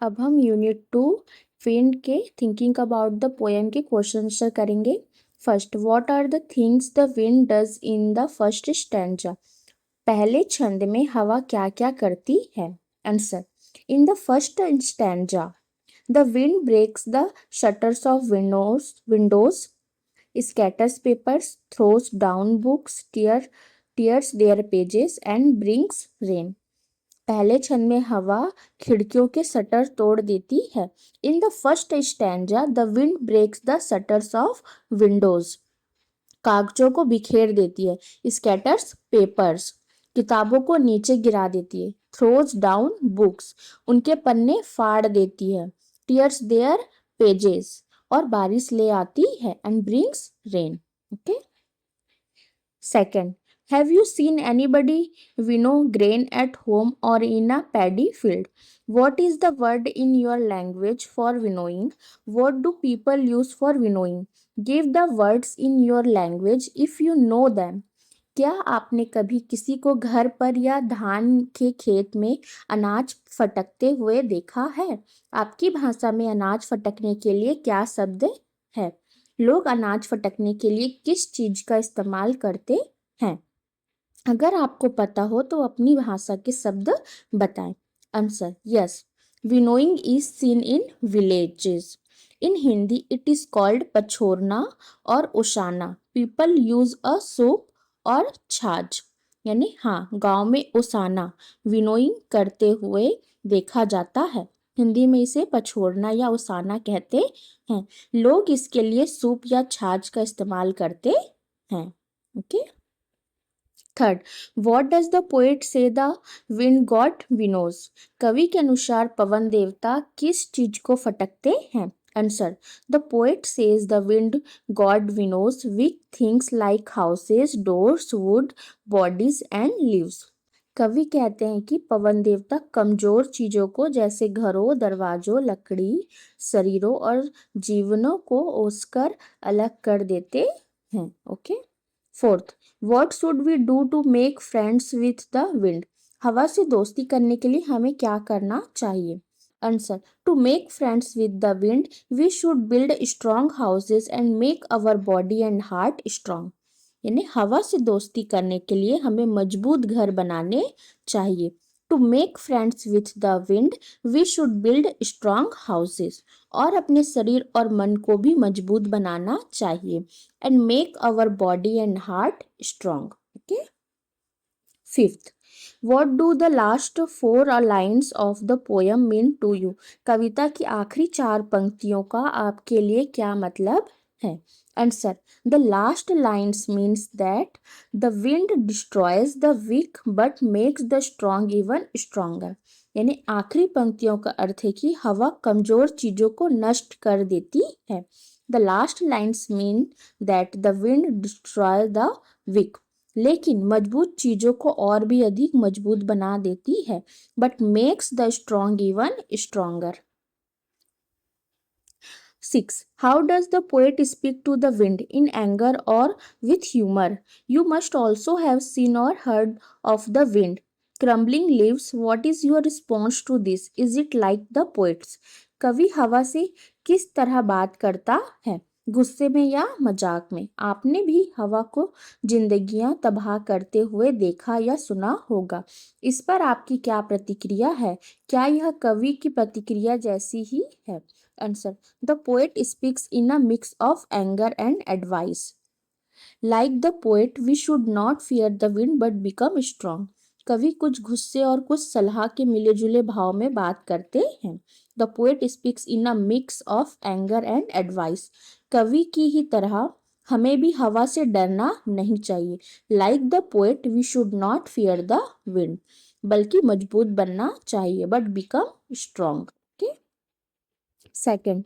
अब हम unit 2 wind के थिंकिंग अबाउट द पोएम के क्वेश्चन आंसर करेंगे। First, what are the things the wind does in the first stanza. पहले छंद में हवा क्या क्या करती है। Answer, in the first stanza the wind breaks the shutters of windows, scatters papers, throws down books, tears their pages and brings rain। पहले छंद में हवा खिड़कियों के शटर तोड़ देती है। In the first stanza the wind breaks the shutters of windows, कागजों को बिखेर देती है। स्कैटर्स पेपर्स, किताबों को नीचे गिरा देती है। थ्रोज डाउन बुक्स, उनके पन्ने फाड़ देती है। टीयर्स देयर पेजेस, और बारिश ले आती है। And brings rain. Okay. Second, have you seen anybody winnow grain at home or in a paddy field? What is the word in your language for winnowing? What do people use for winnowing? Give the words in your language if you know them। क्या आपने कभी किसी को घर पर या धान के खेत में अनाज फटकते हुए देखा है? आपकी भाषा में अनाज फटकने के लिए क्या शब्द है? लोग अनाज फटकने के लिए किस चीज का इस्तेमाल करते हैं? अगर आपको पता हो तो अपनी भाषा के शब्द बताएं। Answer, yes, winnowing is seen in villages. In Hindi it is called पछोरना और ओसाना। पीपल यूज अ सूप और छाछ, यानी हाँ, गांव में ओसाना विनोइंग करते हुए देखा जाता है। हिंदी में इसे पछोरना या ओसाना कहते हैं। लोग इसके लिए सूप या छाछ का इस्तेमाल करते हैं। Okay. Third, what does the poet से द विंड गॉड विनोज। कवि के अनुसार पवन देवता किस चीज को फटकते हैं? Answer, the poet says the wind god winnows weak things like houses, doors, wood, bodies and leaves. कवि कहते हैं कि पवन देवता कमजोर चीजों को जैसे घरों, दरवाजों, लकड़ी, शरीरों और जीवनों को ओसकर अलग कर देते हैं। Okay. Fourth, what should we do to make friends with the wind. हवा से दोस्ती करने के लिए हमें क्या करना चाहिए? Answer, to make friends with the wind we should build strong houses and make our body and heart strong. यानी हवा से दोस्ती करने के लिए हमें मजबूत घर बनाने चाहिए। To make friends with the wind we should build strong houses, और अपने शरीर और मन को भी मजबूत बनाना चाहिए। And make our body and heart strong. Okay. Fifth, what do the last 4 lines of the poem mean to you. कविता की आखिरी 4 पंक्तियों का आपके लिए क्या मतलब है? Answer, the last lines means that the wind destroys the weak but makes the strong even stronger. यानी आखिरी पंक्तियों का अर्थ है कि हवा कमजोर चीजों को नष्ट कर देती है। The last lines mean that the wind destroy the weak, लेकिन मजबूत चीजों को और भी अधिक मजबूत बना देती है। But makes the strong even stronger. 6. How does the poet speak to the wind? In anger or with humor? You must also have seen or heard of the wind crumbling leaves. What is your response to this? Is it like the poets? कवि हवा से किस तरह बात करता है, गुस्से में या मजाक में? आपने भी हवा को जिंदगियां तबाह करते हुए देखा या सुना होगा। इस पर आपकी क्या प्रतिक्रिया है? क्या यह कवि की प्रतिक्रिया जैसी ही है? Answer, the poet speaks in a mix of anger and advice. Like the poet, we should not fear the wind but become strong. कवि कुछ गुस्से और कुछ सलाह के मिले जुले भाव में बात करते हैं। The poet speaks in a mix of anger and advice. कवि की ही तरह हमें भी हवा से डरना नहीं चाहिए। Like the poet we should not fear the wind, बल्कि मजबूत बनना चाहिए, but become strong. Okay. Second,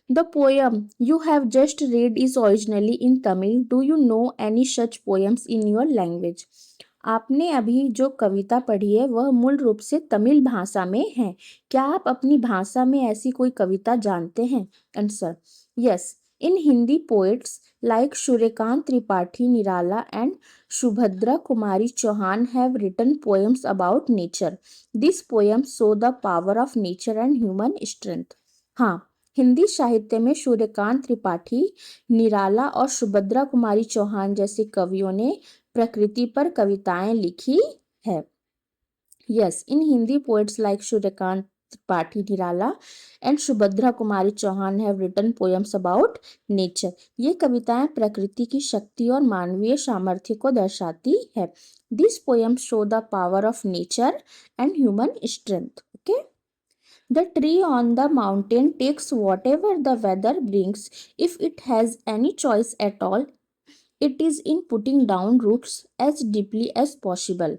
the poem you have just read is originally in Tamil. Do you know any such poems in your language? आपने अभी जो कविता पढ़ी है वह मूल रूप से तमिल भाषा में है। क्या आप अपनी भाषा में ऐसी कोई कविता जानते हैं? Answer, yes, In Hindi, poets like Suryakant Tripathi Nirala and Subhadra Kumari Chauhan have written poems about nature. These poems show the power of nature and human strength. हाँ, हिंदी साहित्य में सूर्यकांत त्रिपाठी, निराला और सुभद्रा कुमारी चौहान जैसे कवियों ने प्रकृति पर कविताएं लिखी है. Yes, in Hindi, poets like Suryakant Tripathi Nirala and Subhadra Kumari Chauhan have written poems about nature. ये कविताएं प्रकृति की शक्ति और मानवीय सामर्थ्य को दर्शाती है. These poems show the power of nature and human strength. Okay. The tree on the mountain takes whatever the weather brings. If it has any choice at all, it is in putting down roots as deeply as possible.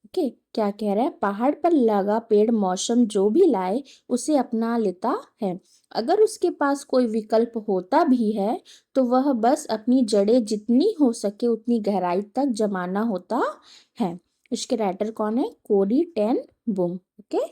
Okay, क्या कह रहा है? पहाड़ पर लगा पेड़ मौसम जो भी लाए उसे अपना लेता है. अगर उसके पास कोई विकल्प होता भी है तो वह बस अपनी जड़ें जितनी हो सके उतनी गहराई तक जमाना होता है. इसके राइटर कौन है? कोरी टेन बुम. ओके.